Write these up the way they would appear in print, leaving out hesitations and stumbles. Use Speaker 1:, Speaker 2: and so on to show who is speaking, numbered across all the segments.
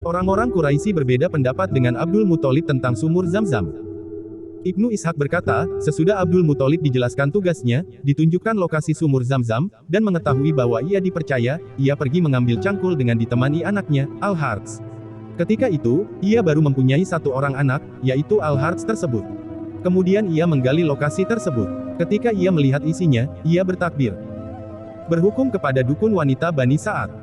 Speaker 1: Orang-orang Quraisy berbeda pendapat dengan Abdul Muthalib tentang sumur Zam-Zam. Ibnu Ishaq berkata, sesudah Abdul Muthalib dijelaskan tugasnya, ditunjukkan lokasi sumur Zam-Zam, dan mengetahui bahwa ia dipercaya, ia pergi mengambil cangkul dengan ditemani anaknya, Al-Harts. Ketika itu, ia baru mempunyai satu orang anak, yaitu Al-Harts tersebut. Kemudian ia menggali lokasi tersebut. Ketika ia melihat isinya, ia bertakbir. Berhukum kepada dukun wanita Bani Sa'ad.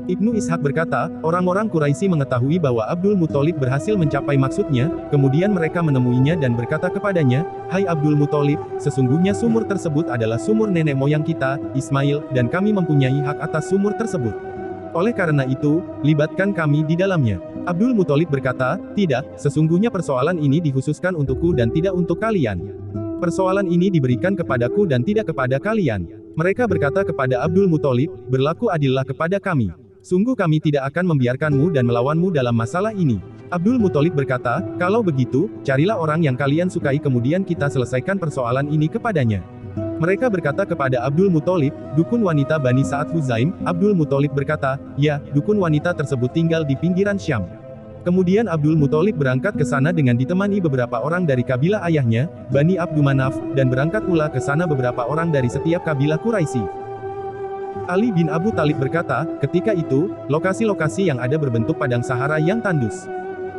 Speaker 1: Ibnu Ishaq berkata, orang-orang Quraisy mengetahui bahwa Abdul Muthalib berhasil mencapai maksudnya, kemudian mereka menemuinya dan berkata kepadanya, "Hai Abdul Muthalib, sesungguhnya sumur tersebut adalah sumur nenek moyang kita, Ismail, dan kami mempunyai hak atas sumur tersebut. Oleh karena itu, libatkan kami di dalamnya." Abdul Muthalib berkata, "Tidak, sesungguhnya persoalan ini dikhususkan untukku dan tidak untuk kalian. Persoalan ini diberikan kepadaku dan tidak kepada kalian." Mereka berkata kepada Abdul Muthalib, "Berlaku adillah kepada kami. Sungguh kami tidak akan membiarkanmu dan melawanmu dalam masalah ini." Abdul Muthalib berkata, "Kalau begitu, carilah orang yang kalian sukai kemudian kita selesaikan persoalan ini kepadanya." Mereka berkata kepada Abdul Muthalib, "Dukun wanita Bani Sa'ad Huzaim." Abdul Muthalib berkata, "Ya, dukun wanita tersebut tinggal di pinggiran Syam." Kemudian Abdul Muthalib berangkat ke sana dengan ditemani beberapa orang dari kabilah ayahnya, Bani Abdumanaf, dan berangkat pula ke sana beberapa orang dari setiap kabilah Quraisy. Ali bin Abu Thalib berkata, ketika itu, lokasi-lokasi yang ada berbentuk padang Sahara yang tandus.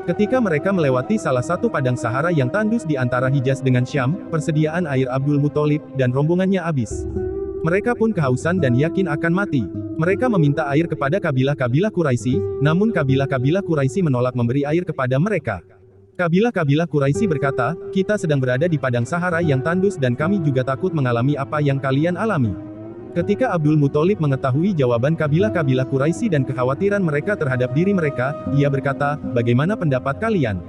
Speaker 1: Ketika mereka melewati salah satu padang Sahara yang tandus di antara Hijaz dengan Syam, persediaan air Abdul Muthalib dan rombongannya habis. Mereka pun kehausan dan yakin akan mati. Mereka meminta air kepada kabilah-kabilah Quraisy, namun kabilah-kabilah Quraisy menolak memberi air kepada mereka. Kabilah-kabilah Quraisy berkata, "Kita sedang berada di padang Sahara yang tandus dan kami juga takut mengalami apa yang kalian alami." Ketika Abdul Muthalib mengetahui jawaban kabilah-kabilah Quraisy dan kekhawatiran mereka terhadap diri mereka, ia berkata, "Bagaimana pendapat kalian?"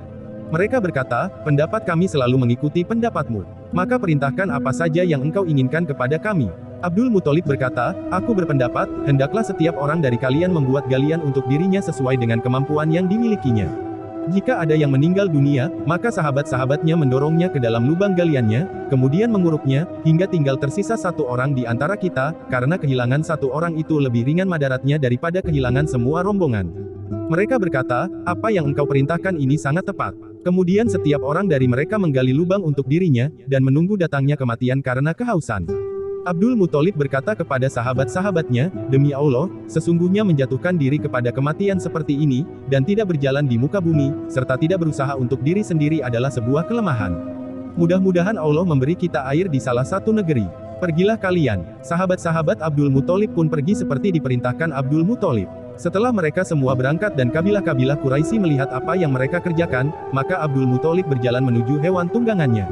Speaker 1: Mereka berkata, "Pendapat kami selalu mengikuti pendapatmu. Maka perintahkan apa saja yang engkau inginkan kepada kami." Abdul Muthalib berkata, "Aku berpendapat, hendaklah setiap orang dari kalian membuat galian untuk dirinya sesuai dengan kemampuan yang dimilikinya. Jika ada yang meninggal dunia, maka sahabat-sahabatnya mendorongnya ke dalam lubang galiannya, kemudian menguruknya, hingga tinggal tersisa satu orang di antara kita, karena kehilangan satu orang itu lebih ringan madaratnya daripada kehilangan semua rombongan." Mereka berkata, "Apa yang engkau perintahkan ini sangat tepat." Kemudian setiap orang dari mereka menggali lubang untuk dirinya, dan menunggu datangnya kematian karena kehausan. Abdul Muthalib berkata kepada sahabat-sahabatnya, "Demi Allah, sesungguhnya menjatuhkan diri kepada kematian seperti ini, dan tidak berjalan di muka bumi, serta tidak berusaha untuk diri sendiri adalah sebuah kelemahan. Mudah-mudahan Allah memberi kita air di salah satu negeri. Pergilah kalian." Sahabat-sahabat Abdul Muthalib pun pergi seperti diperintahkan Abdul Muthalib. Setelah mereka semua berangkat dan kabilah-kabilah Quraisy melihat apa yang mereka kerjakan, maka Abdul Muthalib berjalan menuju hewan tunggangannya.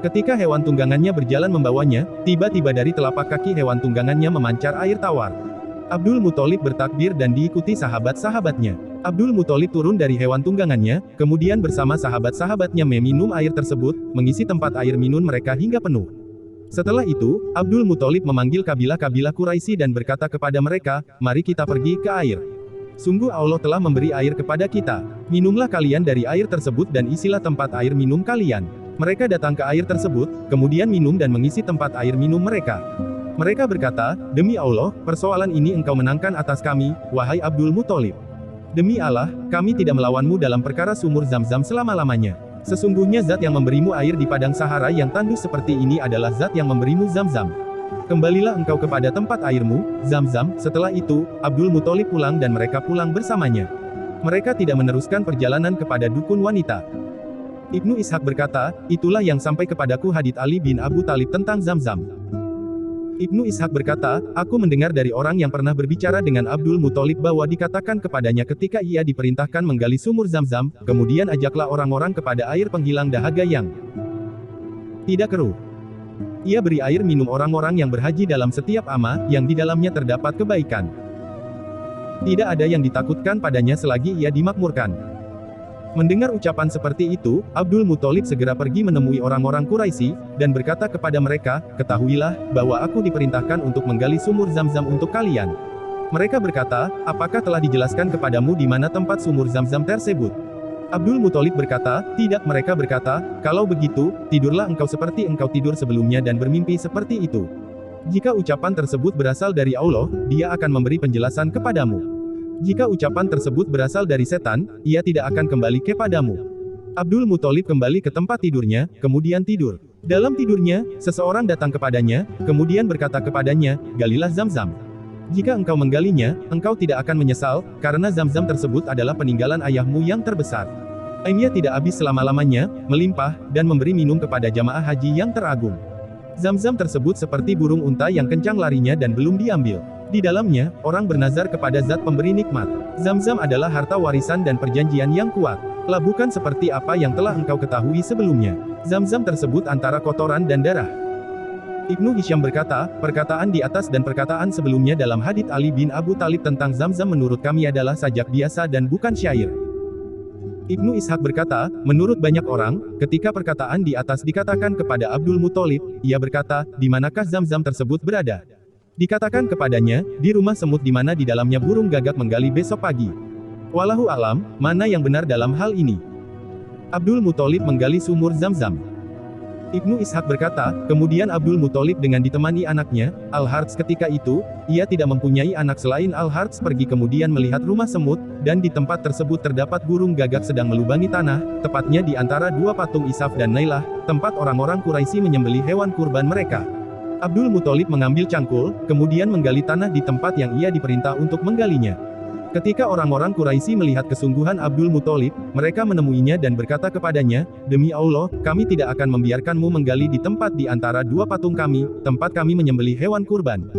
Speaker 1: Ketika hewan tunggangannya berjalan membawanya, tiba-tiba dari telapak kaki hewan tunggangannya memancar air tawar. Abdul Muthalib bertakbir dan diikuti sahabat-sahabatnya. Abdul Muthalib turun dari hewan tunggangannya, kemudian bersama sahabat-sahabatnya meminum air tersebut, mengisi tempat air minum mereka hingga penuh. Setelah itu, Abdul Muthalib memanggil kabilah-kabilah Quraisy dan berkata kepada mereka, "Mari kita pergi ke air. Sungguh Allah telah memberi air kepada kita. Minumlah kalian dari air tersebut dan isilah tempat air minum kalian." Mereka datang ke air tersebut, kemudian minum dan mengisi tempat air minum mereka. Mereka berkata, "Demi Allah, persoalan ini engkau menangkan atas kami, wahai Abdul Muthalib. Demi Allah, kami tidak melawanmu dalam perkara sumur Zam-Zam selama-lamanya. Sesungguhnya zat yang memberimu air di padang Sahara yang tandus seperti ini adalah zat yang memberimu Zam-Zam. Kembalilah engkau kepada tempat airmu, Zam-Zam." Setelah itu, Abdul Muthalib pulang dan mereka pulang bersamanya. Mereka tidak meneruskan perjalanan kepada dukun wanita. Ibnu Ishaq berkata, "Itulah yang sampai kepadaku hadits Ali bin Abu Thalib tentang Zam-Zam." Ibnu Ishaq berkata, "Aku mendengar dari orang yang pernah berbicara dengan Abdul Muthalib bahwa dikatakan kepadanya ketika ia diperintahkan menggali sumur Zam-Zam, kemudian ajaklah orang-orang kepada air penghilang dahaga yang tidak keruh. Ia beri air minum orang-orang yang berhaji dalam setiap ama, yang di dalamnya terdapat kebaikan. Tidak ada yang ditakutkan padanya selagi ia dimakmurkan." Mendengar ucapan seperti itu, Abdul Muthalib segera pergi menemui orang-orang Quraisy, dan berkata kepada mereka, "Ketahuilah, bahwa aku diperintahkan untuk menggali sumur Zam-Zam untuk kalian." Mereka berkata, "Apakah telah dijelaskan kepadamu di mana tempat sumur Zam-Zam tersebut?" Abdul Muthalib berkata, "Tidak." Mereka berkata, "Kalau begitu, tidurlah engkau seperti engkau tidur sebelumnya dan bermimpi seperti itu. Jika ucapan tersebut berasal dari Allah, Dia akan memberi penjelasan kepadamu." Jika ucapan tersebut berasal dari setan, ia tidak akan kembali kepadamu. Abdul Muthalib kembali ke tempat tidurnya, kemudian tidur. Dalam tidurnya, seseorang datang kepadanya, kemudian berkata kepadanya, "Galilah Zam-Zam. Jika engkau menggalinya, engkau tidak akan menyesal, karena Zam-Zam tersebut adalah peninggalan ayahmu yang terbesar. Airnya tidak habis selama-lamanya, melimpah, dan memberi minum kepada jamaah haji yang teragung. Zam-Zam tersebut seperti burung unta yang kencang larinya dan belum diambil. Di dalamnya, orang bernazar kepada zat pemberi nikmat. Zam-Zam adalah harta warisan dan perjanjian yang kuat. Bukan seperti apa yang telah engkau ketahui sebelumnya. Zam-Zam tersebut antara kotoran dan darah." Ibnu Hisham berkata, perkataan di atas dan perkataan sebelumnya dalam hadits Ali bin Abu Thalib tentang Zam-Zam menurut kami adalah sajak biasa dan bukan syair. Ibnu Ishaq berkata, menurut banyak orang, ketika perkataan di atas dikatakan kepada Abdul Muthalib, ia berkata, "Di manakah Zam-Zam tersebut berada?" Dikatakan kepadanya, "Di rumah semut di mana di dalamnya burung gagak menggali besok pagi." Wallahu alam, mana yang benar dalam hal ini? Abdul Muthalib menggali sumur Zam-Zam. Ibnu Ishaq berkata, kemudian Abdul Muthalib dengan ditemani anaknya, Al-Harts ketika itu, ia tidak mempunyai anak selain Al-Harts pergi kemudian melihat rumah semut, dan di tempat tersebut terdapat burung gagak sedang melubangi tanah, tepatnya di antara dua patung Isaf dan Nailah, tempat orang-orang Quraisy menyembelih hewan kurban mereka. Abdul Muthalib mengambil cangkul, kemudian menggali tanah di tempat yang ia diperintah untuk menggalinya. Ketika orang-orang Quraisy melihat kesungguhan Abdul Muthalib, mereka menemuinya dan berkata kepadanya, "Demi Allah, kami tidak akan membiarkanmu menggali di tempat di antara dua patung kami, tempat kami menyembelih hewan kurban."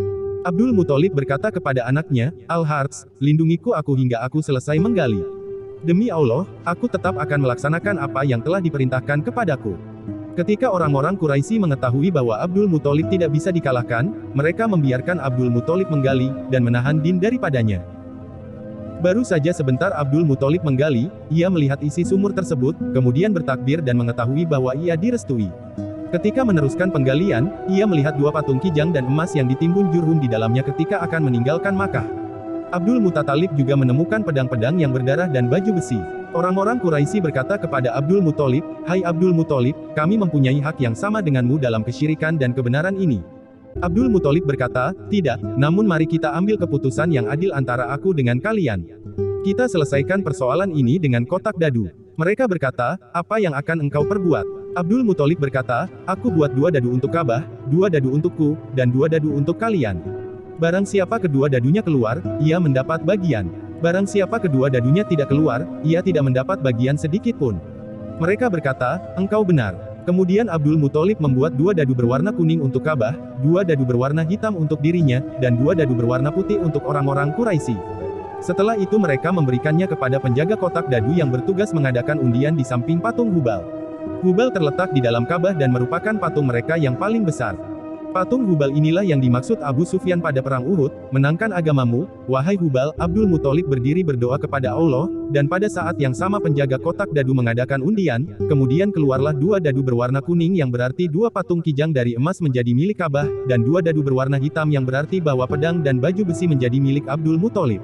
Speaker 1: Abdul Muthalib berkata kepada anaknya, "Al-Harts, lindungiku aku hingga aku selesai menggali. Demi Allah, aku tetap akan melaksanakan apa yang telah diperintahkan kepadaku." Ketika orang-orang Quraisy mengetahui bahwa Abdul Muthalib tidak bisa dikalahkan, mereka membiarkan Abdul Muthalib menggali, dan menahan Din daripadanya. Baru saja sebentar Abdul Muthalib menggali, ia melihat isi sumur tersebut, kemudian bertakbir dan mengetahui bahwa ia direstui. Ketika meneruskan penggalian, ia melihat dua patung kijang dan emas yang ditimbun Jurhum di dalamnya ketika akan meninggalkan Makkah. Abdul Muttalib juga menemukan pedang-pedang yang berdarah dan baju besi. Orang-orang Quraisy berkata kepada Abdul Muthalib, "Hai Abdul Muthalib, kami mempunyai hak yang sama denganmu dalam kesyirikan dan kebenaran ini." Abdul Muthalib berkata, "Tidak, namun mari kita ambil keputusan yang adil antara aku dengan kalian. Kita selesaikan persoalan ini dengan kotak dadu." Mereka berkata, "Apa yang akan engkau perbuat?" Abdul Muthalib berkata, "Aku buat 2 dadu untuk Ka'bah, 2 dadu untukku, dan 2 dadu untuk kalian. Barang siapa kedua dadunya keluar, ia mendapat bagian. Barang siapa kedua dadunya tidak keluar, ia tidak mendapat bagian sedikit pun." Mereka berkata, "Engkau benar." Kemudian Abdul Muthalib membuat 2 dadu berwarna kuning untuk Ka'bah, 2 dadu berwarna hitam untuk dirinya, dan 2 dadu berwarna putih untuk orang-orang Quraisy. Setelah itu mereka memberikannya kepada penjaga kotak dadu yang bertugas mengadakan undian di samping patung Hubal. Hubal terletak di dalam Ka'bah dan merupakan patung mereka yang paling besar. Patung Hubal inilah yang dimaksud Abu Sufyan pada perang Uhud, "Menangkan agamamu, wahai Hubal." Abdul Muthalib berdiri berdoa kepada Allah, dan pada saat yang sama penjaga kotak dadu mengadakan undian, kemudian keluarlah 2 dadu berwarna kuning yang berarti 2 patung kijang dari emas menjadi milik Ka'bah, dan 2 dadu berwarna hitam yang berarti bahwa pedang dan baju besi menjadi milik Abdul Muthalib.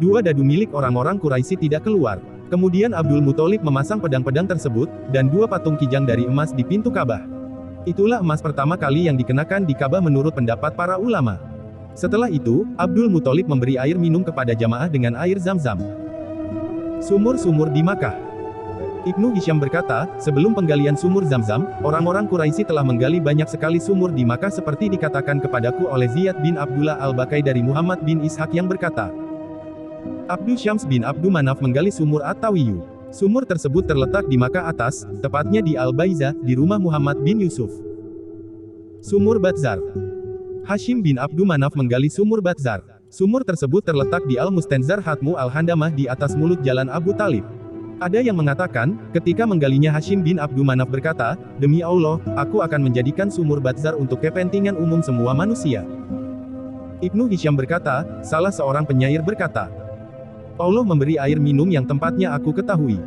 Speaker 1: 2 dadu milik orang-orang Quraisy tidak keluar. Kemudian Abdul Muthalib memasang pedang-pedang tersebut, dan 2 patung kijang dari emas di pintu Ka'bah. Itulah emas pertama kali yang dikenakan di Ka'bah menurut pendapat para ulama. Setelah itu, Abdul Muthalib memberi air minum kepada jamaah dengan air Zam-Zam. Sumur-sumur di Makkah. Ibnu Hisham berkata, sebelum penggalian sumur Zam-Zam, orang-orang Quraisy telah menggali banyak sekali sumur di Makkah seperti dikatakan kepadaku oleh Ziyad bin Abdullah al-Bakai dari Muhammad bin Ishaq yang berkata, Abdul Syams bin Abdu Manaf menggali sumur At-Tawiyu. Sumur tersebut terletak di Makkah atas, tepatnya di Al-Baizah, di rumah Muhammad bin Yusuf. Sumur Batzar. Hashim bin Abdu Manaf menggali sumur Batzar. Sumur tersebut terletak di Al-Mustanzar Hatmu Al-Handamah di atas mulut jalan Abu Talib. Ada yang mengatakan, ketika menggalinya Hashim bin Abdu Manaf berkata, "Demi Allah, aku akan menjadikan sumur Batzar untuk kepentingan umum semua manusia." Ibnu Hisham berkata, salah seorang penyair berkata, Allah memberi air minum yang tempatnya aku ketahui,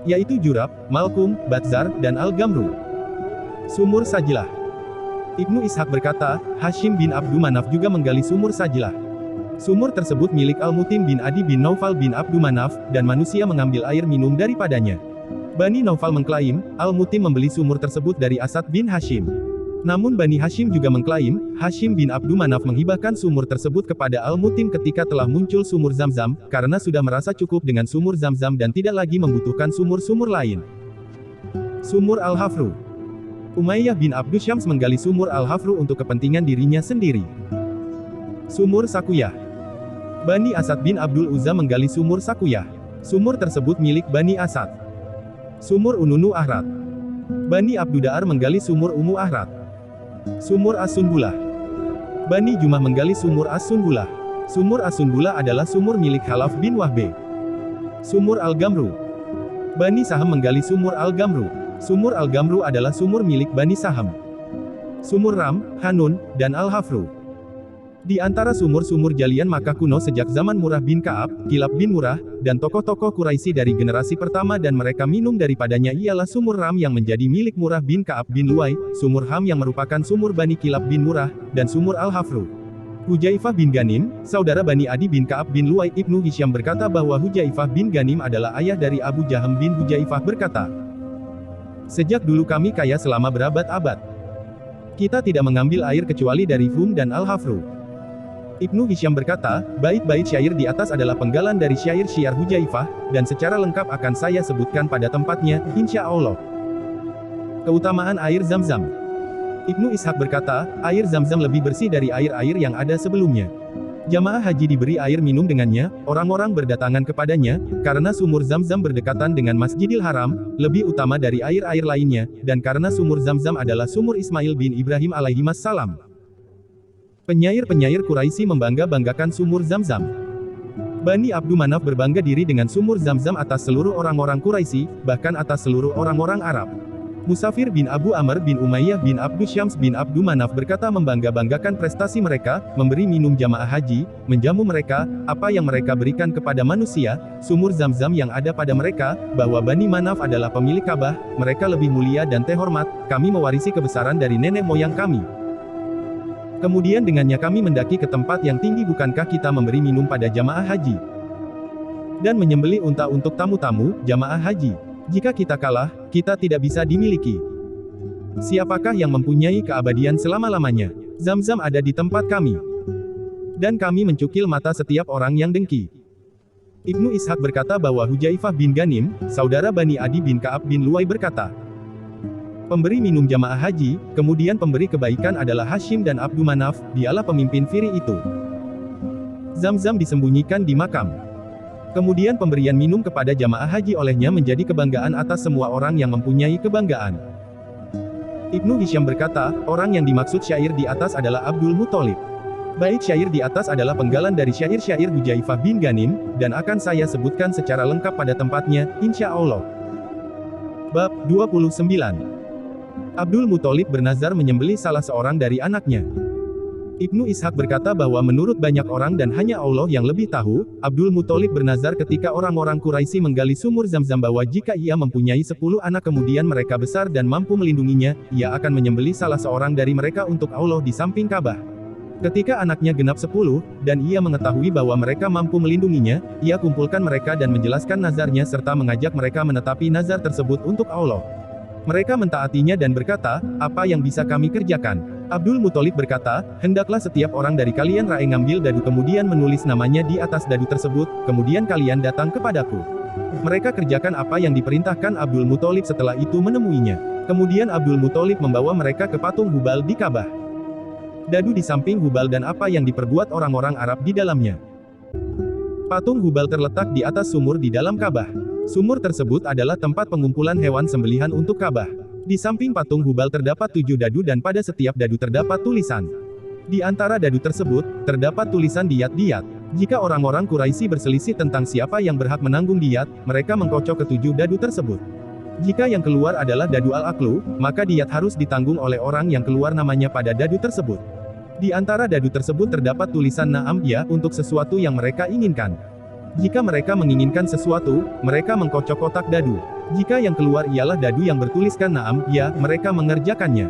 Speaker 1: yaitu Jurab, Malkum, Batzar, dan Al-Gamru. Sumur Sajlah. Ibnu Ishaq berkata, Hashim bin Abdu Manaf juga menggali sumur Sajlah. Sumur tersebut milik Al-Mutim bin Adi bin Naufal bin Abdu Manaf, dan manusia mengambil air minum daripadanya. Bani Naufal mengklaim, Al-Mutim membeli sumur tersebut dari Asad bin Hashim. Namun Bani Hashim juga mengklaim, Hashim bin Abdul Manaf menghibahkan sumur tersebut kepada Al-Mutim ketika telah muncul sumur Zam-Zam, karena sudah merasa cukup dengan sumur Zam-Zam dan tidak lagi membutuhkan sumur-sumur lain. Sumur Al-Hafru. Umayyah bin Abdul Syams menggali sumur Al-Hafru untuk kepentingan dirinya sendiri. Sumur Sakuyah. Bani Asad bin Abdul Uzza menggali sumur Sakuyah. Sumur tersebut milik Bani Asad. Sumur Ununu Ahrat. Bani Abduda'ar menggali sumur Umu Ahrat. Sumur As-Sunbulah. Bani Jumah menggali sumur As-Sunbulah. Sumur As-Sunbulah adalah sumur milik Khalaf bin Wahbe. Sumur Al-Gamru. Bani Saham menggali sumur Al-Gamru. Sumur Al-Gamru adalah sumur milik Bani Saham. Sumur Ram, Hanun, dan Al-Hafru. Di antara sumur-sumur Jalian Makkah kuno sejak zaman Murrah bin Ka'ab, Kilab bin Murrah, dan tokoh-tokoh Quraisy dari generasi pertama dan mereka minum daripadanya ialah sumur Ram yang menjadi milik Murrah bin Ka'ab bin Luwai, sumur Ham yang merupakan sumur Bani Kilab bin Murrah, dan sumur Al-Hafru. Hujaifah bin Ghanim, saudara Bani Adi bin Ka'ab bin Luwai. Ibnu Hisyam berkata bahwa Hujaifah bin Ghanim adalah ayah dari Abu Jaham bin Hujaifah berkata, "Sejak dulu kami kaya selama berabad-abad. Kita tidak mengambil air kecuali dari Hum dan Al-Hafru." Ibnu Hisyam berkata, bait-bait syair di atas adalah penggalan dari syair syiar Hujaifah, dan secara lengkap akan saya sebutkan pada tempatnya, insya Allah. Keutamaan air Zam-Zam. Ibnu Ishaq berkata, air Zam-Zam lebih bersih dari air-air yang ada sebelumnya. Jamaah haji diberi air minum dengannya, orang-orang berdatangan kepadanya, karena sumur Zam-Zam berdekatan dengan Masjidil Haram, lebih utama dari air-air lainnya, dan karena sumur Zam-Zam adalah sumur Ismail bin Ibrahim alaihissalam. Penyair-penyair Quraisy membangga-banggakan sumur Zam-Zam. Bani Abdul Manaf berbangga diri dengan sumur Zam-Zam atas seluruh orang-orang Quraisy, bahkan atas seluruh orang-orang Arab. Musafir bin Abu Amr bin Umayyah bin Abdul Syams bin Abdul Manaf berkata membangga-banggakan prestasi mereka, memberi minum jamaah haji, menjamu mereka, apa yang mereka berikan kepada manusia, sumur Zam-Zam yang ada pada mereka, bahwa Bani Manaf adalah pemilik Ka'bah, mereka lebih mulia dan terhormat, kami mewarisi kebesaran dari nenek moyang kami. Kemudian dengannya kami mendaki ke tempat yang tinggi, bukankah kita memberi minum pada jamaah haji? Dan menyembelih unta untuk tamu-tamu, jamaah haji. Jika kita kalah, kita tidak bisa dimiliki. Siapakah yang mempunyai keabadian selama-lamanya? Zam-Zam ada di tempat kami. Dan kami mencukil mata setiap orang yang dengki. Ibnu Ishaq berkata bahwa Hujaifah bin Ghanim, saudara Bani Adi bin Ka'ab bin Luwai berkata, pemberi minum jamaah haji, kemudian pemberi kebaikan adalah Hashim dan Abdul Manaf, dialah pemimpin Firi itu. Zam-Zam disembunyikan di makam. Kemudian pemberian minum kepada jamaah haji olehnya menjadi kebanggaan atas semua orang yang mempunyai kebanggaan. Ibnu Hisyam berkata, orang yang dimaksud syair di atas adalah Abdul Muthalib. Bait syair di atas adalah penggalan dari syair-syair Hujaifah bin Ghanim, dan akan saya sebutkan secara lengkap pada tempatnya, insya Allah. Bab 29. Abdul Muthalib bernazar menyembelih salah seorang dari anaknya. Ibnu Ishaq berkata bahwa menurut banyak orang dan hanya Allah yang lebih tahu, Abdul Muthalib bernazar ketika orang-orang Quraisy menggali sumur Zam-Zam bahwa jika ia mempunyai 10 anak kemudian mereka besar dan mampu melindunginya, ia akan menyembelih salah seorang dari mereka untuk Allah di samping Ka'bah. Ketika anaknya genap 10, dan ia mengetahui bahwa mereka mampu melindunginya, ia kumpulkan mereka dan menjelaskan nazarnya serta mengajak mereka menetapi nazar tersebut untuk Allah. Mereka mentaatinya dan berkata, apa yang bisa kami kerjakan? Abdul Muthalib berkata, hendaklah setiap orang dari kalian ngambil dadu kemudian menulis namanya di atas dadu tersebut, kemudian kalian datang kepadaku. Mereka kerjakan apa yang diperintahkan Abdul Muthalib setelah itu menemuinya. Kemudian Abdul Muthalib membawa mereka ke patung Hubal di Ka'bah. Dadu di samping Hubal dan apa yang diperbuat orang-orang Arab di dalamnya. Patung Hubal terletak di atas sumur di dalam Ka'bah. Sumur tersebut adalah tempat pengumpulan hewan sembelihan untuk Ka'bah. Di samping patung Hubal terdapat 7 dadu dan pada setiap dadu terdapat tulisan. Di antara dadu tersebut, terdapat tulisan diyat-diyat. Jika orang-orang Quraisy berselisih tentang siapa yang berhak menanggung diyat, mereka mengkocok ke 7 dadu tersebut. Jika yang keluar adalah dadu al-aklu, maka diyat harus ditanggung oleh orang yang keluar namanya pada dadu tersebut. Di antara dadu tersebut terdapat tulisan na'am ya untuk sesuatu yang mereka inginkan. Jika mereka menginginkan sesuatu, mereka mengkocok kotak dadu. Jika yang keluar ialah dadu yang bertuliskan na'am, ya, mereka mengerjakannya.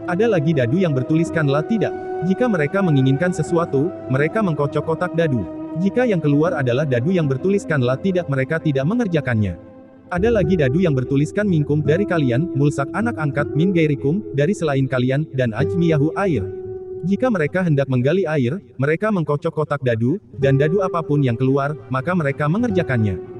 Speaker 1: Ada lagi dadu yang bertuliskan la tidak. Jika mereka menginginkan sesuatu, mereka mengkocok kotak dadu. Jika yang keluar adalah dadu yang bertuliskan la tidak, mereka tidak mengerjakannya. Ada lagi dadu yang bertuliskan minkum dari kalian, mulsak anak angkat min gairikum, dari selain kalian, dan ajmiyahu air. Jika mereka hendak menggali air, mereka mengkocok kotak dadu, dan dadu apapun yang keluar, maka mereka mengerjakannya.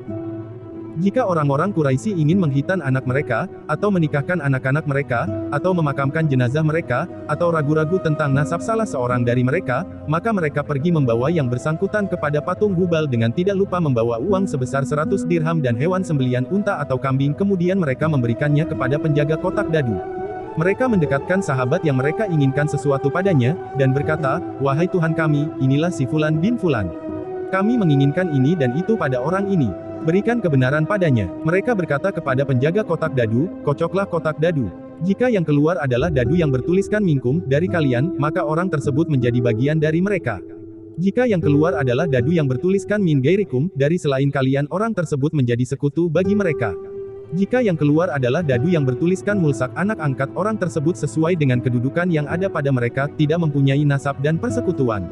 Speaker 1: Jika orang-orang Quraisy ingin menghitan anak mereka, atau menikahkan anak-anak mereka, atau memakamkan jenazah mereka, atau ragu-ragu tentang nasab salah seorang dari mereka, maka mereka pergi membawa yang bersangkutan kepada patung Hubal dengan tidak lupa membawa uang sebesar 100 dirham dan hewan sembelian unta atau kambing, kemudian mereka memberikannya kepada penjaga kotak dadu. Mereka mendekatkan sahabat yang mereka inginkan sesuatu padanya, dan berkata, "Wahai Tuhan kami, inilah si Fulan bin Fulan. Kami menginginkan ini dan itu pada orang ini. Berikan kebenaran padanya." Mereka berkata kepada penjaga kotak dadu, "Kocoklah kotak dadu. Jika yang keluar adalah dadu yang bertuliskan minkum, dari kalian, maka orang tersebut menjadi bagian dari mereka. Jika yang keluar adalah dadu yang bertuliskan min gairikum, dari selain kalian, orang tersebut menjadi sekutu bagi mereka. Jika yang keluar adalah dadu yang bertuliskan mulsak anak angkat, orang tersebut sesuai dengan kedudukan yang ada pada mereka, tidak mempunyai nasab dan persekutuan.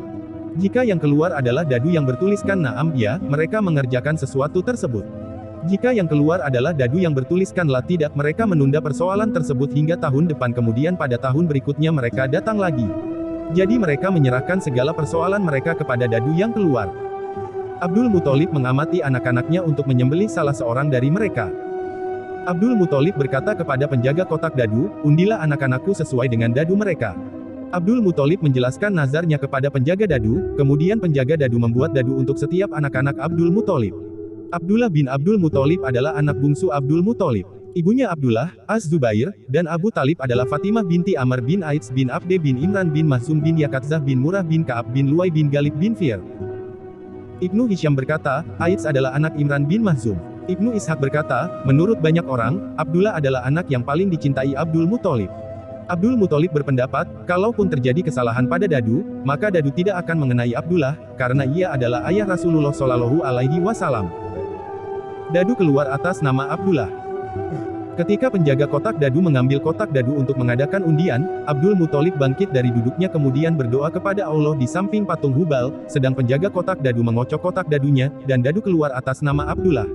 Speaker 1: Jika yang keluar adalah dadu yang bertuliskan na'am ya, mereka mengerjakan sesuatu tersebut. Jika yang keluar adalah dadu yang bertuliskan la tidak, mereka menunda persoalan tersebut hingga tahun depan, kemudian pada tahun berikutnya mereka datang lagi. Jadi mereka menyerahkan segala persoalan mereka kepada dadu yang keluar. Abdul Muthalib mengamati anak-anaknya untuk menyembelih salah seorang dari mereka. Abdul Muthalib berkata kepada penjaga kotak dadu, "Undilah anak-anakku sesuai dengan dadu mereka." Abdul Muthalib menjelaskan nazarnya kepada penjaga dadu, kemudian penjaga dadu membuat dadu untuk setiap anak-anak Abdul Muthalib. Abdullah bin Abdul Muthalib adalah anak bungsu Abdul Muthalib. Ibunya Abdullah, Az-Zubair, dan Abu Talib adalah Fatimah binti Amr bin Aids bin Abde bin Imran bin Mahzum bin Yakatzah bin Murrah bin Ka'ab bin Luay bin Galib bin Fir. Ibnu Hisyam berkata, Aids adalah anak Imran bin Mahzum. Ibnu Ishaq berkata, menurut banyak orang, Abdullah adalah anak yang paling dicintai Abdul Muthalib. Abdul Muthalib berpendapat, kalaupun terjadi kesalahan pada dadu, maka dadu tidak akan mengenai Abdullah, karena ia adalah ayah Rasulullah Shallallahu Alaihi Wasallam. Dadu keluar atas nama Abdullah. Ketika penjaga kotak dadu mengambil kotak dadu untuk mengadakan undian, Abdul Muthalib bangkit dari duduknya kemudian berdoa kepada Allah di samping patung Hubal, sedang penjaga kotak dadu mengocok kotak dadunya, dan dadu keluar atas nama Abdullah.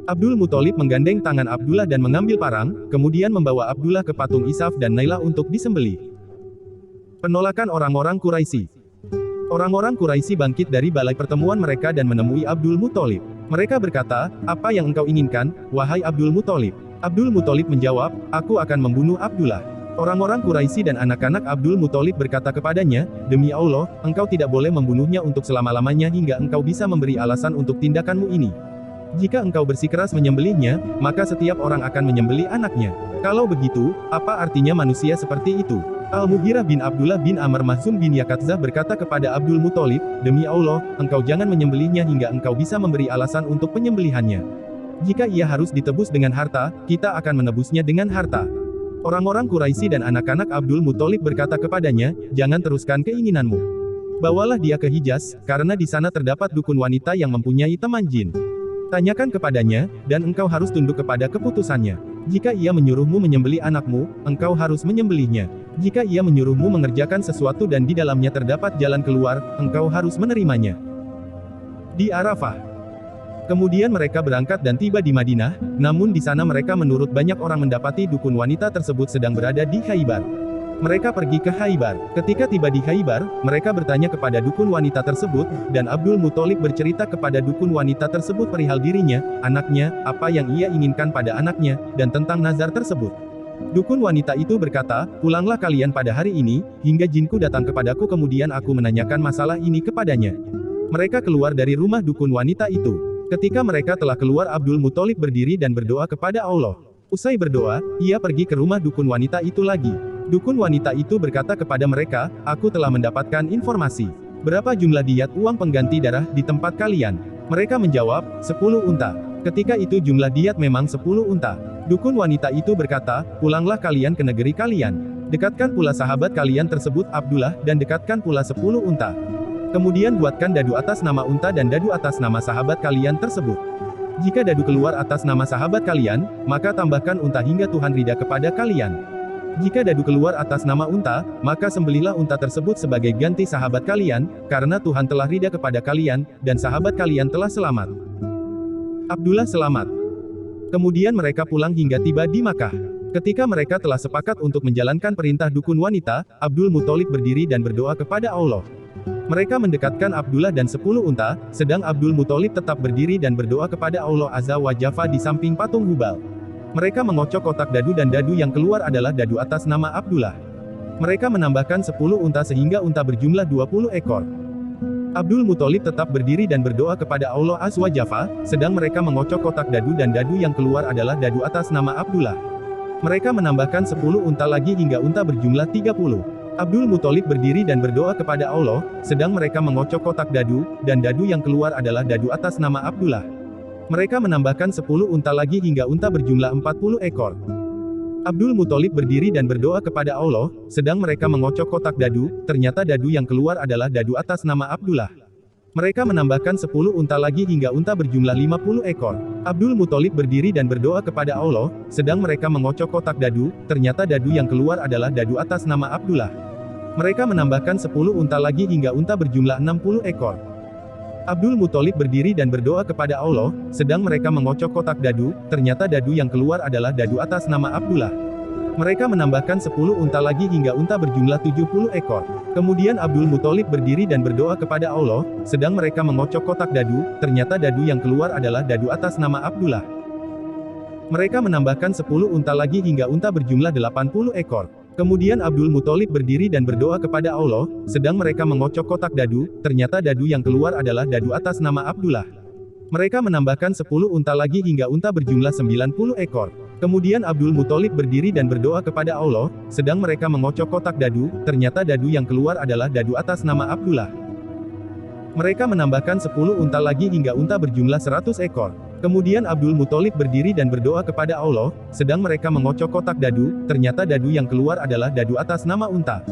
Speaker 1: Abdul Muthalib menggandeng tangan Abdullah dan mengambil parang, kemudian membawa Abdullah ke patung Isaf dan Nailah untuk disembelih. Penolakan orang-orang Quraisy. Orang-orang Quraisy bangkit dari balai pertemuan mereka dan menemui Abdul Muthalib. Mereka berkata, "Apa yang engkau inginkan, wahai Abdul Muthalib?" Abdul Muthalib menjawab, "Aku akan membunuh Abdullah." Orang-orang Quraisy dan anak-anak Abdul Muthalib berkata kepadanya, "Demi Allah, engkau tidak boleh membunuhnya untuk selama-lamanya hingga engkau bisa memberi alasan untuk tindakanmu ini. Jika engkau bersikeras menyembelihnya, maka setiap orang akan menyembelih anaknya. Kalau begitu, apa artinya manusia seperti itu?" Al-Mughirah bin Abdullah bin Amr Mahzum bin Yakatzah berkata kepada Abdul Muthalib, "Demi Allah, engkau jangan menyembelihnya hingga engkau bisa memberi alasan untuk penyembelihannya. Jika ia harus ditebus dengan harta, kita akan menebusnya dengan harta." Orang-orang Quraisy dan anak-anak Abdul Muthalib berkata kepadanya, "Jangan teruskan keinginanmu. Bawalah dia ke Hijaz, karena di sana terdapat dukun wanita yang mempunyai teman jin. Tanyakan kepadanya, dan engkau harus tunduk kepada keputusannya. Jika ia menyuruhmu menyembelih anakmu, engkau harus menyembelihnya. Jika ia menyuruhmu mengerjakan sesuatu dan di dalamnya terdapat jalan keluar, engkau harus menerimanya." Di Arafah. Kemudian mereka berangkat dan tiba di Madinah, namun di sana mereka menurut banyak orang mendapati dukun wanita tersebut sedang berada di Khaybar. Mereka pergi ke Khaybar. Ketika tiba di Khaybar, mereka bertanya kepada dukun wanita tersebut, dan Abdul Muthalib bercerita kepada dukun wanita tersebut perihal dirinya, anaknya, apa yang ia inginkan pada anaknya, dan tentang nazar tersebut. Dukun wanita itu berkata, "Pulanglah kalian pada hari ini, hingga jinku datang kepadaku kemudian aku menanyakan masalah ini kepadanya." Mereka keluar dari rumah dukun wanita itu. Ketika mereka telah keluar, Abdul Muthalib berdiri dan berdoa kepada Allah. Usai berdoa, ia pergi ke rumah dukun wanita itu lagi. Dukun wanita itu berkata kepada mereka, "Aku telah mendapatkan informasi. Berapa jumlah diat uang pengganti darah di tempat kalian?" Mereka menjawab, 10 unta. Ketika itu jumlah diat memang 10 unta. Dukun wanita itu berkata, "Pulanglah kalian ke negeri kalian. Dekatkan pula sahabat kalian tersebut Abdullah, dan dekatkan pula 10 unta. Kemudian buatkan dadu atas nama unta dan dadu atas nama sahabat kalian tersebut. Jika dadu keluar atas nama sahabat kalian, maka tambahkan unta hingga Tuhan ridha kepada kalian. Jika dadu keluar atas nama unta, maka sembelihlah unta tersebut sebagai ganti sahabat kalian, karena Tuhan telah ridha kepada kalian, dan sahabat kalian telah selamat." Abdullah selamat. Kemudian mereka pulang hingga tiba di Makkah. Ketika mereka telah sepakat untuk menjalankan perintah dukun wanita, Abdul Muthalib berdiri dan berdoa kepada Allah. Mereka mendekatkan Abdullah dan 10 unta, sedang Abdul Muthalib tetap berdiri dan berdoa kepada Allah Azza wa Jalla di samping patung Hubal. Mereka mengocok kotak dadu dan dadu yang keluar adalah dadu atas nama Abdullah. Mereka menambahkan 10 unta sehingga unta berjumlah 20 ekor. Abdul Muthalib tetap berdiri dan berdoa kepada Allah Azza wa Jalla, sedang mereka mengocok kotak dadu dan dadu yang keluar adalah dadu atas nama Abdullah. Mereka menambahkan 10 unta lagi hingga unta berjumlah 30. Abdul Muthalib berdiri dan berdoa kepada Allah, sedang mereka mengocok kotak dadu, dan dadu yang keluar adalah dadu atas nama Abdullah. Mereka menambahkan 10 unta lagi hingga unta berjumlah 40 ekor. Abdul Muthalib berdiri dan berdoa kepada Allah, sedang mereka mengocok kotak dadu, ternyata dadu yang keluar adalah dadu atas nama Abdullah. Mereka menambahkan 10 unta lagi hingga unta berjumlah 50 ekor. Abdul Muthalib berdiri dan berdoa kepada Allah, sedang mereka mengocok kotak dadu, ternyata dadu yang keluar adalah dadu atas nama Abdullah. Mereka menambahkan 10 unta lagi hingga unta berjumlah 60 ekor. Abdul Muthalib berdiri dan berdoa kepada Allah, sedang mereka mengocok kotak dadu, ternyata dadu yang keluar adalah dadu atas nama Abdullah. Mereka menambahkan 10 unta lagi hingga unta berjumlah 70 ekor. Kemudian Abdul Muthalib berdiri dan berdoa kepada Allah, sedang mereka mengocok kotak dadu, ternyata dadu yang keluar adalah dadu atas nama Abdullah. Mereka menambahkan 10 unta lagi hingga unta berjumlah 80 ekor. Kemudian Abdul Muthalib berdiri dan berdoa kepada Allah, sedang mereka mengocok kotak dadu, ternyata dadu yang keluar adalah dadu atas nama Abdullah. Mereka menambahkan 10 unta lagi hingga unta berjumlah 90 ekor. Kemudian Abdul Muthalib berdiri dan berdoa kepada Allah, sedang mereka mengocok kotak dadu, ternyata dadu yang keluar adalah dadu atas nama Abdullah. Mereka menambahkan 10 unta lagi hingga unta berjumlah 100 ekor. Kemudian Abdul Muthalib berdiri dan berdoa kepada Allah, sedang mereka mengocok kotak dadu, ternyata dadu yang keluar adalah dadu atas nama unta.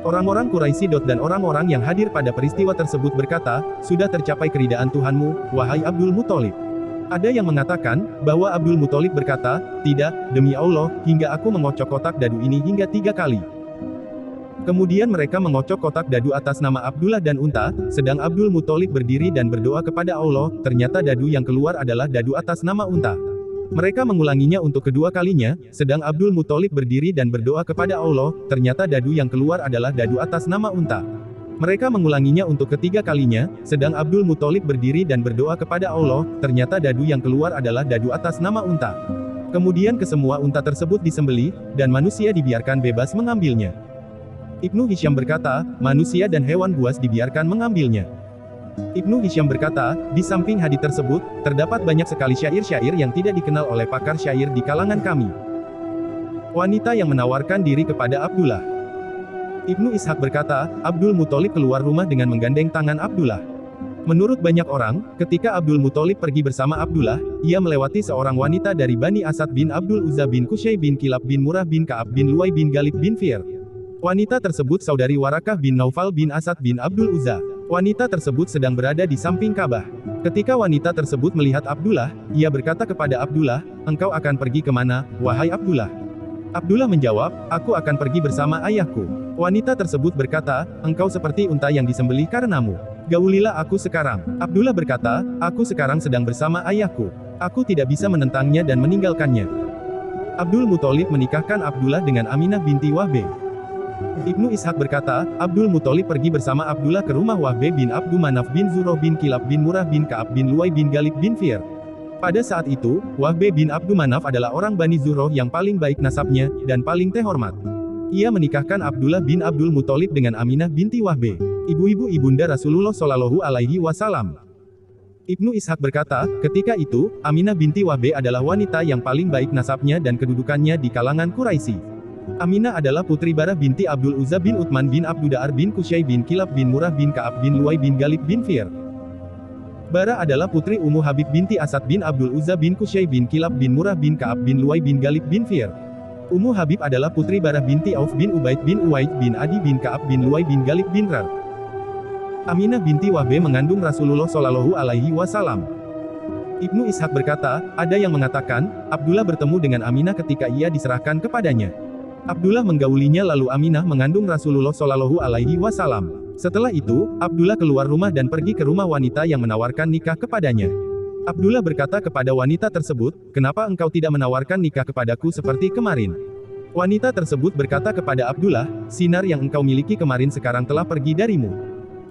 Speaker 1: Orang-orang Quraisy dan orang-orang yang hadir pada peristiwa tersebut berkata, "Sudah tercapai keridaan Tuhanmu, wahai Abdul Muthalib." Ada yang mengatakan, bahwa Abdul Muthalib berkata, "Tidak, demi Allah, hingga aku mengocok kotak dadu ini hingga 3 kali." Kemudian mereka mengocok kotak dadu atas nama Abdullah dan unta, sedang Abdul Muthalib berdiri dan berdoa kepada Allah, ternyata dadu yang keluar adalah dadu atas nama unta. Mereka mengulanginya untuk kedua kalinya, sedang Abdul Muthalib berdiri dan berdoa kepada Allah, ternyata dadu yang keluar adalah dadu atas nama unta. Mereka mengulanginya untuk ketiga kalinya, sedang Abdul Muthalib berdiri dan berdoa kepada Allah, ternyata dadu yang keluar adalah dadu atas nama unta. Kemudian kesemua unta tersebut disembelih, dan manusia dibiarkan bebas mengambilnya. Ibnu Hisham berkata, manusia dan hewan buas dibiarkan mengambilnya. Ibnu Hisham berkata, di samping hadits tersebut, terdapat banyak sekali syair-syair yang tidak dikenal oleh pakar syair di kalangan kami. Wanita yang menawarkan diri kepada Abdullah. Ibnu Ishaq berkata, Abdul Muthalib keluar rumah dengan menggandeng tangan Abdullah. Menurut banyak orang, ketika Abdul Muthalib pergi bersama Abdullah, ia melewati seorang wanita dari Bani Asad bin Abdul Uzza bin Qusay bin Kilab bin Murrah bin Ka'ab bin Luwai bin Ghalib bin Fir. Wanita tersebut saudari Warakah bin Naufal bin Asad bin Abdul Uzza. Wanita tersebut sedang berada di samping Ka'bah. Ketika wanita tersebut melihat Abdullah, ia berkata kepada Abdullah, "Engkau akan pergi kemana, wahai Abdullah?" Abdullah menjawab, "Aku akan pergi bersama ayahku." Wanita tersebut berkata, "Engkau seperti unta yang disembelih karenamu. Gaulilah aku sekarang." Abdullah berkata, "Aku sekarang sedang bersama ayahku. Aku tidak bisa menentangnya dan meninggalkannya." Abdul Muthalib menikahkan Abdullah dengan Aminah binti Wahbe. Ibnu Ishaq berkata, Abdul Muthalib pergi bersama Abdullah ke rumah Wahbe bin Abdu Manaf bin Zuroh bin Kilab bin Murrah bin Ka'ab bin Luwai bin Ghalib bin Fir. Pada saat itu, Wahbe bin Abdu Manaf adalah orang Bani Zuroh yang paling baik nasabnya, dan paling terhormat. Ia menikahkan Abdullah bin Abdul Muthalib dengan Aminah binti Wahbe, ibu-ibu ibunda Rasulullah Shallallahu Alaihi Wasallam. Ibnu Ishaq berkata, ketika itu, Aminah binti Wahbe adalah wanita yang paling baik nasabnya dan kedudukannya di kalangan Quraisy. Aminah adalah putri Barah binti Abdul Uzza bin Uthman bin Abduda'ar bin Qusay bin Kilab bin Murrah bin Ka'ab bin Luwai bin Ghalib bin Fir. Barah adalah putri Ummu Habib binti Asad bin Abdul Uzza bin Qusay bin Kilab bin Murrah bin Ka'ab bin Luwai bin Ghalib bin Fir. Ummu Habib adalah putri Barah binti Auf bin Ubaid bin Uwaid bin Adi bin Ka'ab bin Luwai bin Ghalib bin Rar. Aminah binti Wahbe mengandung Rasulullah Shallallahu Alaihi Wasallam. Ibnu Ishaq berkata, ada yang mengatakan, Abdullah bertemu dengan Aminah ketika ia diserahkan kepadanya. Abdullah menggaulinya lalu Aminah mengandung Rasulullah Shallallahu Alaihi Wasallam. Setelah itu, Abdullah keluar rumah dan pergi ke rumah wanita yang menawarkan nikah kepadanya. Abdullah berkata kepada wanita tersebut, "Kenapa engkau tidak menawarkan nikah kepadaku seperti kemarin?" Wanita tersebut berkata kepada Abdullah, "Sinar yang engkau miliki kemarin sekarang telah pergi darimu.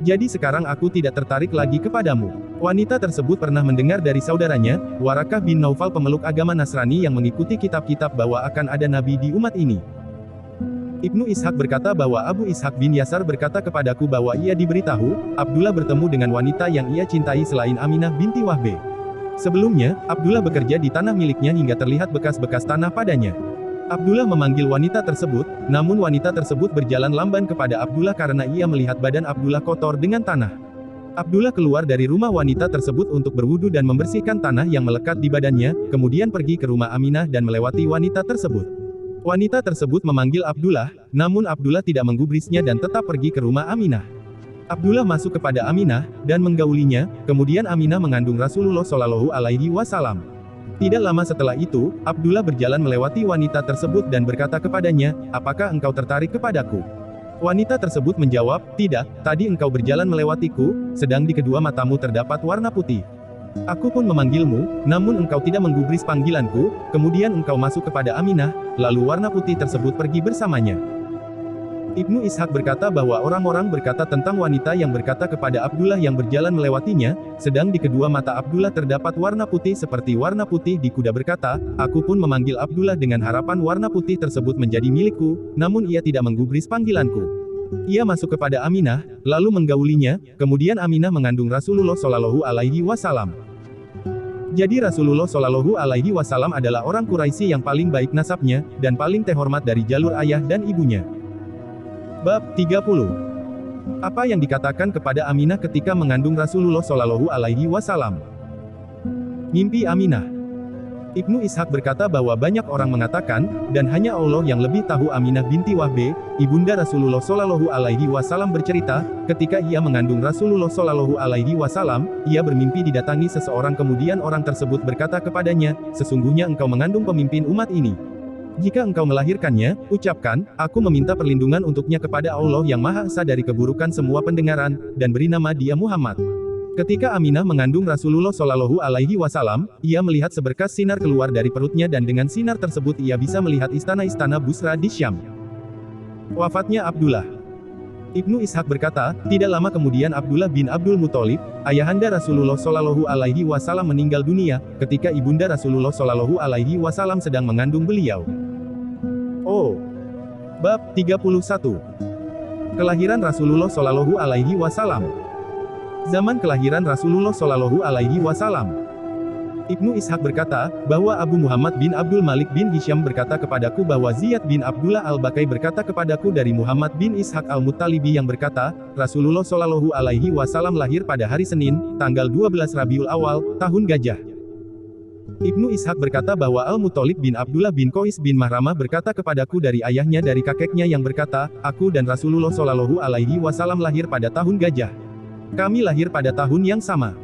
Speaker 1: Jadi sekarang aku tidak tertarik lagi kepadamu." Wanita tersebut pernah mendengar dari saudaranya, Warakah bin Naufal pemeluk agama Nasrani yang mengikuti kitab-kitab bahwa akan ada nabi di umat ini. Ibnu Ishaq berkata bahwa Abu Ishaq bin Yasar berkata kepadaku bahwa ia diberitahu, Abdullah bertemu dengan wanita yang ia cintai selain Aminah binti Wahbe. Sebelumnya, Abdullah bekerja di tanah miliknya hingga terlihat bekas-bekas tanah padanya. Abdullah memanggil wanita tersebut, namun wanita tersebut berjalan lamban kepada Abdullah karena ia melihat badan Abdullah kotor dengan tanah. Abdullah keluar dari rumah wanita tersebut untuk berwudu dan membersihkan tanah yang melekat di badannya, kemudian pergi ke rumah Aminah dan melewati wanita tersebut. Wanita tersebut memanggil Abdullah, namun Abdullah tidak menggubrisnya dan tetap pergi ke rumah Aminah. Abdullah masuk kepada Aminah, dan menggaulinya, kemudian Aminah mengandung Rasulullah Shallallahu Alaihi Wasallam. Tidak lama setelah itu, Abdullah berjalan melewati wanita tersebut dan berkata kepadanya, "Apakah engkau tertarik kepadaku?" Wanita tersebut menjawab, "Tidak, tadi engkau berjalan melewatiku, sedang di kedua matamu terdapat warna putih. Aku pun memanggilmu, namun engkau tidak menggubris panggilanku, kemudian engkau masuk kepada Aminah, lalu warna putih tersebut pergi bersamanya." Ibnu Ishaq berkata bahwa orang-orang berkata tentang wanita yang berkata kepada Abdullah yang berjalan melewatinya, sedang di kedua mata Abdullah terdapat warna putih seperti warna putih di kuda berkata, "Aku pun memanggil Abdullah dengan harapan warna putih tersebut menjadi milikku, namun ia tidak menggubris panggilanku." Ia masuk kepada Aminah, lalu menggaulinya, kemudian Aminah mengandung Rasulullah Shallallahu Alaihi Wasallam. Jadi Rasulullah Shallallahu Alaihi Wasallam adalah orang Quraisy yang paling baik nasabnya, dan paling terhormat dari jalur ayah dan ibunya. Bab 30. Apa yang dikatakan kepada Aminah ketika mengandung Rasulullah Shallallahu Alaihi Wasallam? Mimpi Aminah. Ibnu Ishaq berkata bahwa banyak orang mengatakan, dan hanya Allah yang lebih tahu. Aminah binti Wahbe, ibunda Rasulullah Shallallahu Alaihi Wasallam bercerita, ketika ia mengandung Rasulullah Shallallahu Alaihi Wasallam, ia bermimpi didatangi seseorang, kemudian orang tersebut berkata kepadanya, "Sesungguhnya engkau mengandung pemimpin umat ini. Jika engkau melahirkannya, ucapkan, aku meminta perlindungan untuknya kepada Allah yang Maha Esa dari keburukan semua pendengaran, dan beri nama dia Muhammad." Ketika Aminah mengandung Rasulullah Shallallahu Alaihi Wasallam, ia melihat seberkas sinar keluar dari perutnya dan dengan sinar tersebut ia bisa melihat istana-istana Busra di Syam. Wafatnya Abdullah. Ibnu Ishaq berkata, tidak lama kemudian Abdullah bin Abdul Muthalib, ayahanda Rasulullah Shallallahu Alaihi Wasallam meninggal dunia, ketika ibunda Rasulullah Shallallahu Alaihi Wasallam sedang mengandung beliau. Bab 31. Kelahiran Rasulullah Shallallahu Alaihi Wasallam. Zaman kelahiran Rasulullah Shallallahu Alaihi Wasallam. Ibnu Ishaq berkata, bahwa Abu Muhammad bin Abdul Malik bin Hisham berkata kepadaku bahwa Ziyad bin Abdullah al-Bakai berkata kepadaku dari Muhammad bin Ishaq al-Muttalibi yang berkata, Rasulullah Shallallahu Alaihi Wasallam lahir pada hari Senin, tanggal 12 Rabiul Awal, tahun Gajah. Ibnu Ishaq berkata bahwa Al-Muthalib bin Abdullah bin Qais bin Mahramah berkata kepadaku dari ayahnya dari kakeknya yang berkata, aku dan Rasulullah Shallallahu Alaihi Wasallam lahir pada tahun Gajah. Kami lahir pada tahun yang sama.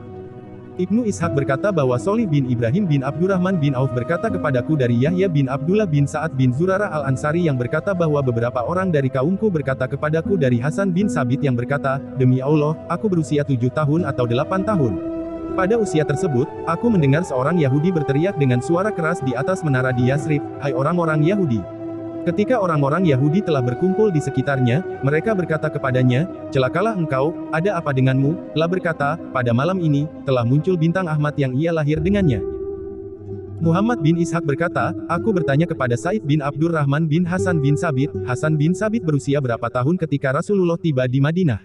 Speaker 1: Ibnu Ishaq berkata bahwa Sholih bin Ibrahim bin Abdurrahman bin Auf berkata kepadaku dari Yahya bin Abdullah bin Sa'ad bin Zurarah al-Ansari yang berkata bahwa beberapa orang dari kaumku berkata kepadaku dari Hasan bin Sabit yang berkata, demi Allah, aku berusia 7 tahun atau 8 tahun. Pada usia tersebut, aku mendengar seorang Yahudi berteriak dengan suara keras di atas menara di Yasrib, hai orang-orang Yahudi. Ketika orang-orang Yahudi telah berkumpul di sekitarnya, mereka berkata kepadanya, celakalah engkau, ada apa denganmu? Lah berkata, pada malam ini, telah muncul bintang Ahmad yang ia lahir dengannya. Muhammad bin Ishaq berkata, aku bertanya kepada Said bin Abdurrahman bin Hasan bin Sabit berusia berapa tahun ketika Rasulullah tiba di Madinah?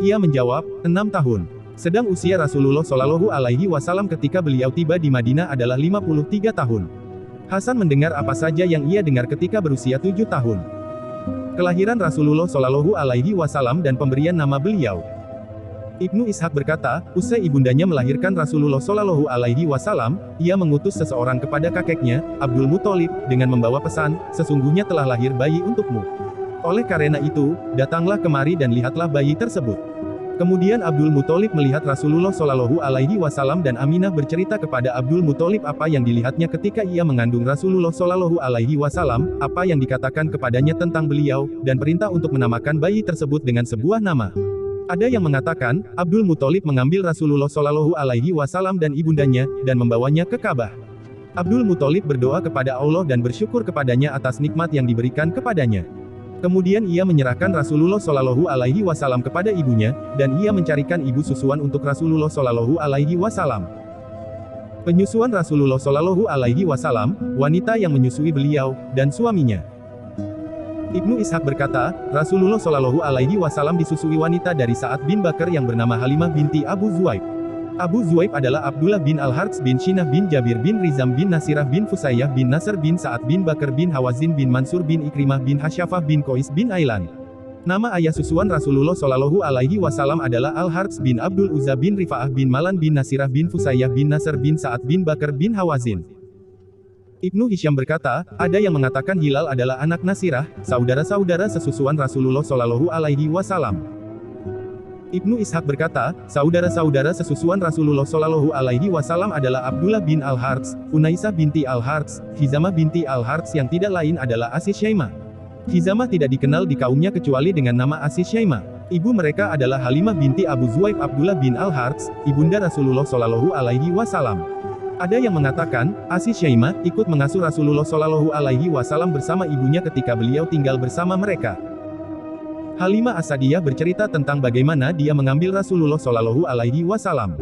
Speaker 1: Ia menjawab, 6 tahun. Sedang usia Rasulullah Shallallahu Alaihi Wasallam ketika beliau tiba di Madinah adalah 53 tahun. Hasan mendengar apa saja yang ia dengar ketika berusia 7 tahun. Kelahiran Rasulullah Shallallahu Alaihi Wasallam dan pemberian nama beliau. Ibnu Ishaq berkata, usai ibundanya melahirkan Rasulullah Shallallahu Alaihi Wasallam, ia mengutus seseorang kepada kakeknya, Abdul Muthalib, dengan membawa pesan, sesungguhnya telah lahir bayi untukmu. Oleh karena itu, datanglah kemari dan lihatlah bayi tersebut. Kemudian Abdul Muthalib melihat Rasulullah Shallallahu Alaihi Wasallam dan Aminah bercerita kepada Abdul Muthalib apa yang dilihatnya ketika ia mengandung Rasulullah Shallallahu Alaihi Wasallam, apa yang dikatakan kepadanya tentang beliau, dan perintah untuk menamakan bayi tersebut dengan sebuah nama. Ada yang mengatakan, Abdul Muthalib mengambil Rasulullah Shallallahu Alaihi Wasallam dan ibundanya, dan membawanya ke Ka'bah. Abdul Muthalib berdoa kepada Allah dan bersyukur kepadanya atas nikmat yang diberikan kepadanya. Kemudian ia menyerahkan Rasulullah Shallallahu Alaihi Wasallam kepada ibunya, dan ia mencarikan ibu susuan untuk Rasulullah Shallallahu Alaihi Wasallam. Penyusuan Rasulullah Shallallahu Alaihi Wasallam, wanita yang menyusui beliau, dan suaminya. Ibnu Ishaq berkata, Rasulullah Shallallahu Alaihi Wasallam disusui wanita dari Sa'ad bin Bakar yang bernama Halimah binti Abu Zuwaib. Abu Zuwaib adalah Abdullah bin Al-Harts bin Shinah bin Jabir bin Rizam bin Nasirah bin Fusayyah bin Nasr bin Sa'ad bin Bakar bin Hawazin bin Mansur bin Ikrimah bin Hasyafah bin Qais bin Ailan. Nama ayah susuan Rasulullah Shallallahu Alaihi Wasallam adalah Al-Harts bin Abdul Uzza bin Rifa'ah bin Malan bin Nasirah bin Fusayyah bin Nasr bin Sa'ad bin Bakar bin Hawazin. Ibnu Hisyam berkata, ada yang mengatakan Hilal adalah anak Nasirah, saudara-saudara sesusuan Rasulullah Shallallahu Alaihi Wasallam. Ibnu Ishaq berkata, saudara-saudara sesusuan Rasulullah Shallallahu Alaihi Wasallam adalah Abdullah bin Al-Harts, Unaisah binti Al-Harts, Hizamah binti Al-Harts yang tidak lain adalah Asis Syaimah. Hizamah tidak dikenal di kaumnya kecuali dengan nama Asis Syaimah. Ibu mereka adalah Halimah binti Abu Zuwaib Abdullah bin Al-Harts, ibunda Rasulullah Shallallahu Alaihi Wasallam. Ada yang mengatakan, Asis Syaimah ikut mengasuh Rasulullah Shallallahu Alaihi Wasallam bersama ibunya ketika beliau tinggal bersama mereka. Halimah As-Sadiyah bercerita tentang bagaimana dia mengambil Rasulullah Shallallahu Alaihi Wasallam.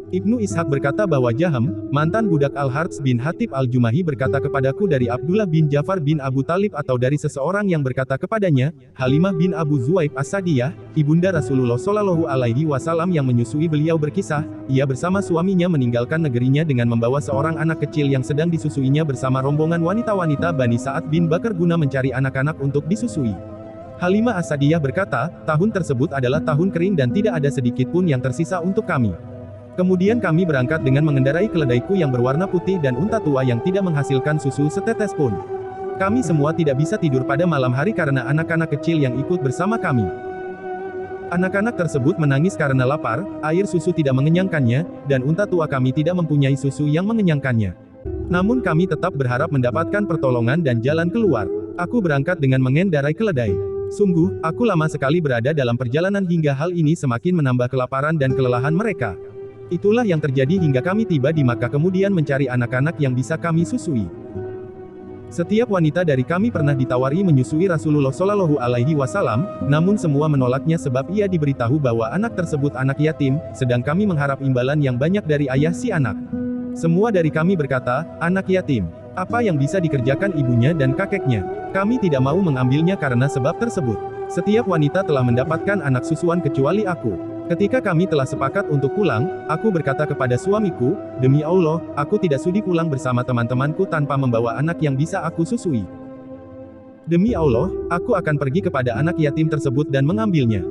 Speaker 1: Ibnu Ishaq berkata bahwa Jaham, mantan budak Al-Harts bin Hatib Al-Jumahi berkata kepadaku dari Abdullah bin Ja'far bin Abu Talib atau dari seseorang yang berkata kepadanya, Halimah bin Abu Zuwaib As-Sadiyah, ibunda Rasulullah Shallallahu Alaihi Wasallam yang menyusui beliau berkisah, ia bersama suaminya meninggalkan negerinya dengan membawa seorang anak kecil yang sedang disusuinya bersama rombongan wanita-wanita Bani Sa'ad bin Bakar guna mencari anak-anak untuk disusui. Halimah As-Sadiyah berkata, tahun tersebut adalah tahun kering dan tidak ada sedikit pun yang tersisa untuk kami. Kemudian kami berangkat dengan mengendarai keledaiku yang berwarna putih dan unta tua yang tidak menghasilkan susu setetes pun. Kami semua tidak bisa tidur pada malam hari karena anak-anak kecil yang ikut bersama kami. Anak-anak tersebut menangis karena lapar, air susu tidak mengenyangkannya, dan unta tua kami tidak mempunyai susu yang mengenyangkannya. Namun kami tetap berharap mendapatkan pertolongan dan jalan keluar. Aku berangkat dengan mengendarai keledai. Sungguh, aku lama sekali berada dalam perjalanan hingga hal ini semakin menambah kelaparan dan kelelahan mereka. Itulah yang terjadi hingga kami tiba di Makkah kemudian mencari anak-anak yang bisa kami susui. Setiap wanita dari kami pernah ditawari menyusui Rasulullah Shallallahu Alaihi Wasallam, namun semua menolaknya sebab ia diberitahu bahwa anak tersebut anak yatim, sedang kami mengharap imbalan yang banyak dari ayah si anak. Semua dari kami berkata, anak yatim. Apa yang bisa dikerjakan ibunya dan kakeknya? Kami tidak mau mengambilnya karena sebab tersebut. Setiap wanita telah mendapatkan anak susuan kecuali aku. Ketika kami telah sepakat untuk pulang, aku berkata kepada suamiku, demi Allah, aku tidak sudi pulang bersama teman-temanku tanpa membawa anak yang bisa aku susui. Demi Allah, aku akan pergi kepada anak yatim tersebut dan mengambilnya.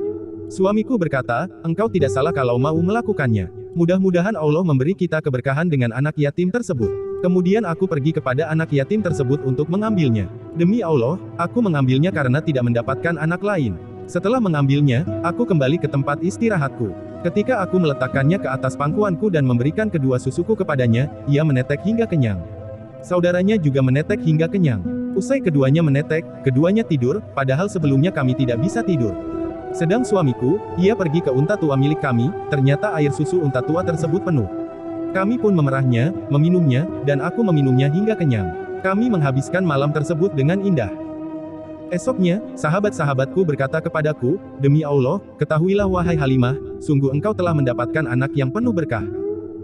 Speaker 1: Suamiku berkata, engkau tidak salah kalau mau melakukannya. Mudah-mudahan Allah memberi kita keberkahan dengan anak yatim tersebut. Kemudian aku pergi kepada anak yatim tersebut untuk mengambilnya. Demi Allah, aku mengambilnya karena tidak mendapatkan anak lain. Setelah mengambilnya, aku kembali ke tempat istirahatku. Ketika aku meletakkannya ke atas pangkuanku dan memberikan kedua susuku kepadanya, ia menetek hingga kenyang. Saudaranya juga menetek hingga kenyang. Usai keduanya menetek, keduanya tidur, padahal sebelumnya kami tidak bisa tidur. Sedang suamiku, ia pergi ke unta tua milik kami, ternyata air susu unta tua tersebut penuh. Kami pun memerahnya, meminumnya, dan aku meminumnya hingga kenyang. Kami menghabiskan malam tersebut dengan indah. Esoknya, sahabat-sahabatku berkata kepadaku, demi Allah, ketahuilah wahai Halimah, sungguh engkau telah mendapatkan anak yang penuh berkah.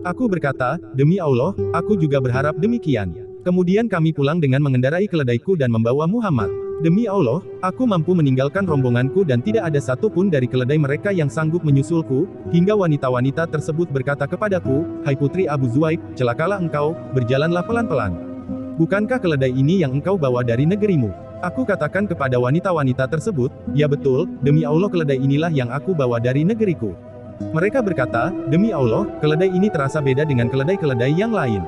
Speaker 1: Aku berkata, demi Allah, aku juga berharap demikian. Kemudian kami pulang dengan mengendarai keledaiku dan membawa Muhammad. Demi Allah, aku mampu meninggalkan rombonganku dan tidak ada satupun dari keledai mereka yang sanggup menyusulku, hingga wanita-wanita tersebut berkata kepadaku, hai putri Abu Zuwaib, celakalah engkau, berjalanlah pelan-pelan. Bukankah keledai ini yang engkau bawa dari negerimu? Aku katakan kepada wanita-wanita tersebut, ya betul, demi Allah keledai inilah yang aku bawa dari negeriku. Mereka berkata, demi Allah, keledai ini terasa beda dengan keledai-keledai yang lain.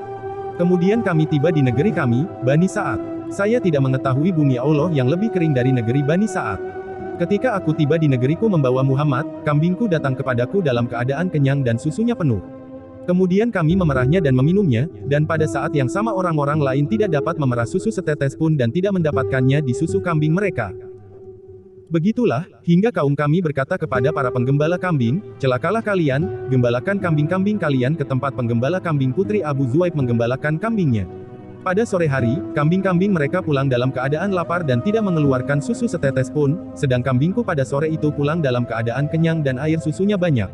Speaker 1: Kemudian kami tiba di negeri kami, Bani Sa'ad. Saya tidak mengetahui bumi Allah yang lebih kering dari negeri Bani Sa'ad. Ketika aku tiba di negeriku membawa Muhammad, kambingku datang kepadaku dalam keadaan kenyang dan susunya penuh. Kemudian kami memerahnya dan meminumnya, dan pada saat yang sama orang-orang lain tidak dapat memerah susu setetes pun dan tidak mendapatkannya di susu kambing mereka. Begitulah, hingga kaum kami berkata kepada para penggembala kambing, celakalah kalian, gembalakan kambing-kambing kalian ke tempat penggembala kambing putri Abu Zuhaib menggembalakan kambingnya. Pada sore hari, kambing-kambing mereka pulang dalam keadaan lapar dan tidak mengeluarkan susu setetes pun, sedang kambingku pada sore itu pulang dalam keadaan kenyang dan air susunya banyak.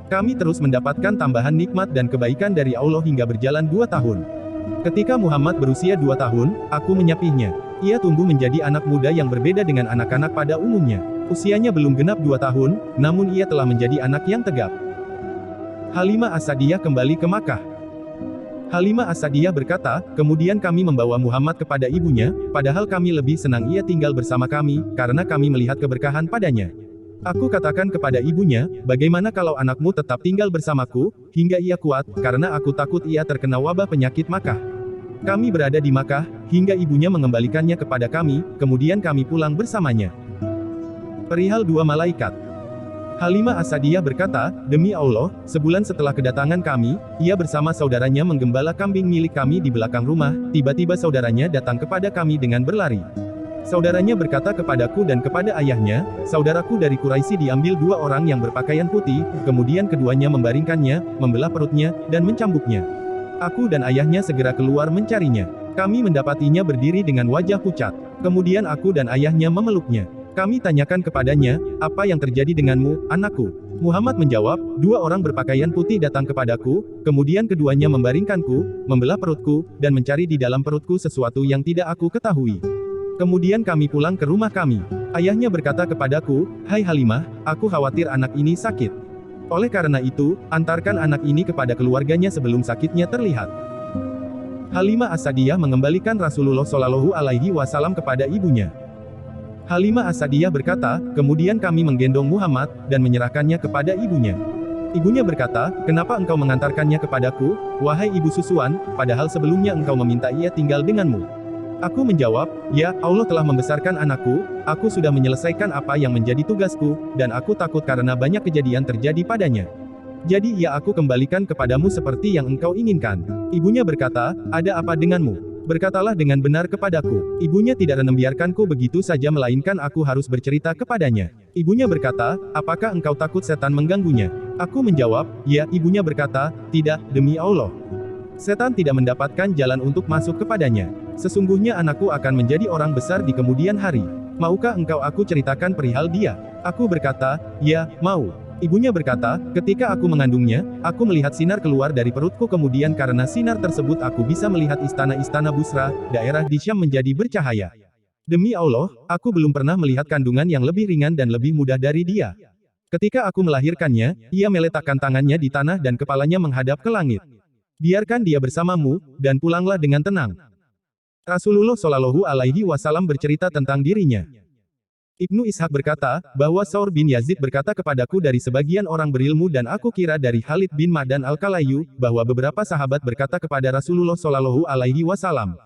Speaker 1: Kami terus mendapatkan tambahan nikmat dan kebaikan dari Allah hingga berjalan 2 tahun. Ketika Muhammad berusia 2 tahun, aku menyapihnya. Ia tumbuh menjadi anak muda yang berbeda dengan anak-anak pada umumnya. Usianya belum genap 2 tahun, namun ia telah menjadi anak yang tegap. Halimah As-Sa'diyah kembali ke Makkah. Halimah As-Sa'diyah berkata, kemudian kami membawa Muhammad kepada ibunya, padahal kami lebih senang ia tinggal bersama kami, karena kami melihat keberkahan padanya. Aku katakan kepada ibunya, bagaimana kalau anakmu tetap tinggal bersamaku, hingga ia kuat, karena aku takut ia terkena wabah penyakit Makkah. Kami berada di Makkah, hingga ibunya mengembalikannya kepada kami, kemudian kami pulang bersamanya. Perihal 2 malaikat. Halimah As-Sa'diyah berkata, demi Allah, sebulan setelah kedatangan kami, ia bersama saudaranya menggembala kambing milik kami di belakang rumah, tiba-tiba saudaranya datang kepada kami dengan berlari. Saudaranya berkata kepadaku dan kepada ayahnya, saudaraku dari Quraisy diambil 2 orang yang berpakaian putih, kemudian keduanya membaringkannya, membelah perutnya, dan mencambuknya. Aku dan ayahnya segera keluar mencarinya. Kami mendapatinya berdiri dengan wajah pucat. Kemudian aku dan ayahnya memeluknya. Kami tanyakan kepadanya, apa yang terjadi denganmu, anakku? Muhammad menjawab, 2 orang berpakaian putih datang kepadaku, kemudian keduanya membaringkanku, membelah perutku, dan mencari di dalam perutku sesuatu yang tidak aku ketahui. Kemudian kami pulang ke rumah kami. Ayahnya berkata kepadaku, hai Halimah, aku khawatir anak ini sakit. Oleh karena itu, antarkan anak ini kepada keluarganya sebelum sakitnya terlihat. Halimah As-Sa'diyah mengembalikan Rasulullah Shallallahu Alaihi Wasallam kepada ibunya. Halimah As-Sa'diyah berkata, kemudian kami menggendong Muhammad, dan menyerahkannya kepada ibunya. Ibunya berkata, kenapa engkau mengantarkannya kepadaku, wahai ibu susuan, padahal sebelumnya engkau meminta ia tinggal denganmu? Aku menjawab, ya, Allah telah membesarkan anakku, aku sudah menyelesaikan apa yang menjadi tugasku, dan aku takut karena banyak kejadian terjadi padanya. Jadi ya aku kembalikan kepadamu seperti yang engkau inginkan. Ibunya berkata, ada apa denganmu? Berkatalah dengan benar kepadaku. Ibunya tidak membiarkanku begitu saja melainkan aku harus bercerita kepadanya. Ibunya berkata, apakah engkau takut setan mengganggunya? Aku menjawab, ya. Ibunya berkata, tidak, demi Allah. Setan tidak mendapatkan jalan untuk masuk kepadanya. Sesungguhnya anakku akan menjadi orang besar di kemudian hari. Maukah engkau aku ceritakan perihal dia? Aku berkata, ya, mau. Ibunya berkata, ketika aku mengandungnya, aku melihat sinar keluar dari perutku kemudian karena sinar tersebut aku bisa melihat istana-istana Busra, daerah di Syam menjadi bercahaya. Demi Allah, aku belum pernah melihat kandungan yang lebih ringan dan lebih mudah dari dia. Ketika aku melahirkannya, ia meletakkan tangannya di tanah dan kepalanya menghadap ke langit. Biarkan dia bersamamu, dan pulanglah dengan tenang. Rasulullah Shallallahu Alaihi Wasallam bercerita tentang dirinya. Ibnu Ishaq berkata, bahwa Saur bin Yazid berkata kepadaku dari sebagian orang berilmu dan aku kira dari Khalid bin Ma'dan al-Kalayu, bahwa beberapa sahabat berkata kepada Rasulullah Shallallahu Alaihi Wasallam.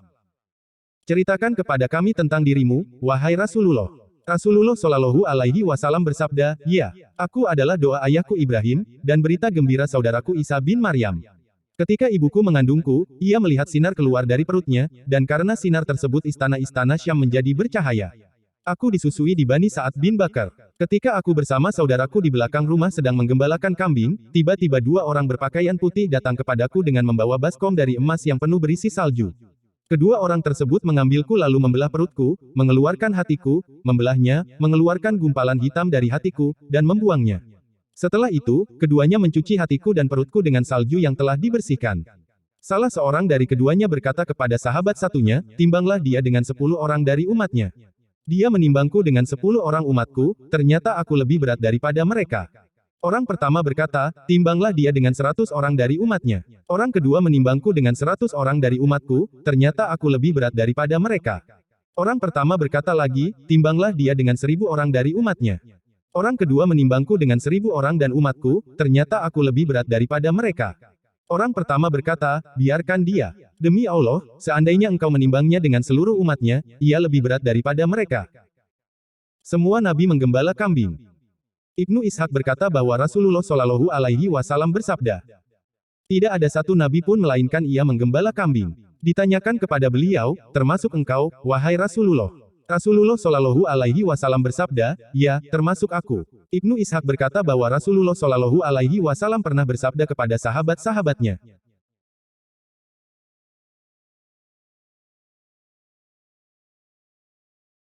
Speaker 1: Ceritakan kepada kami tentang dirimu, wahai Rasulullah. Rasulullah Shallallahu Alaihi Wasallam bersabda, ya, aku adalah doa ayahku Ibrahim, dan berita gembira saudaraku Isa bin Maryam. Ketika ibuku mengandungku, ia melihat sinar keluar dari perutnya, dan karena sinar tersebut istana-istana Syam menjadi bercahaya. Aku disusui di Bani Sa'ad bin Bakar. Ketika aku bersama saudaraku di belakang rumah sedang menggembalakan kambing, tiba-tiba 2 orang berpakaian putih datang kepadaku dengan membawa baskom dari emas yang penuh berisi salju. Kedua orang tersebut mengambilku lalu membelah perutku, mengeluarkan hatiku, membelahnya, mengeluarkan gumpalan hitam dari hatiku, dan membuangnya. Setelah itu, keduanya mencuci hatiku dan perutku dengan salju yang telah dibersihkan. Salah seorang dari keduanya berkata kepada sahabat satunya, timbanglah dia dengan 10 orang dari umatnya. Dia menimbangku dengan 10 orang umatku, ternyata aku lebih berat daripada mereka. Orang pertama berkata, timbanglah dia dengan 100 orang dari umatnya. Orang kedua menimbangku dengan 100 orang dari umatku, ternyata aku lebih berat daripada mereka. Orang pertama berkata lagi, timbanglah dia dengan 1000 orang dari umatnya. Orang kedua menimbangku dengan 1000 orang dan umatku, ternyata aku lebih berat daripada mereka. Orang pertama berkata, biarkan dia. Demi Allah, seandainya engkau menimbangnya dengan seluruh umatnya, ia lebih berat daripada mereka. Semua nabi menggembala kambing. Ibnu Ishaq berkata bahwa Rasulullah Shallallahu Alaihi Wasallam bersabda, tidak ada satu nabi pun melainkan ia menggembala kambing. Ditanyakan kepada beliau, termasuk engkau, wahai Rasulullah. Rasulullah Shallallahu Alaihi Wasallam bersabda, ya, termasuk aku. Ibnu Ishaq berkata bahwa Rasulullah Shallallahu Alaihi Wasallam pernah bersabda kepada sahabat-sahabatnya,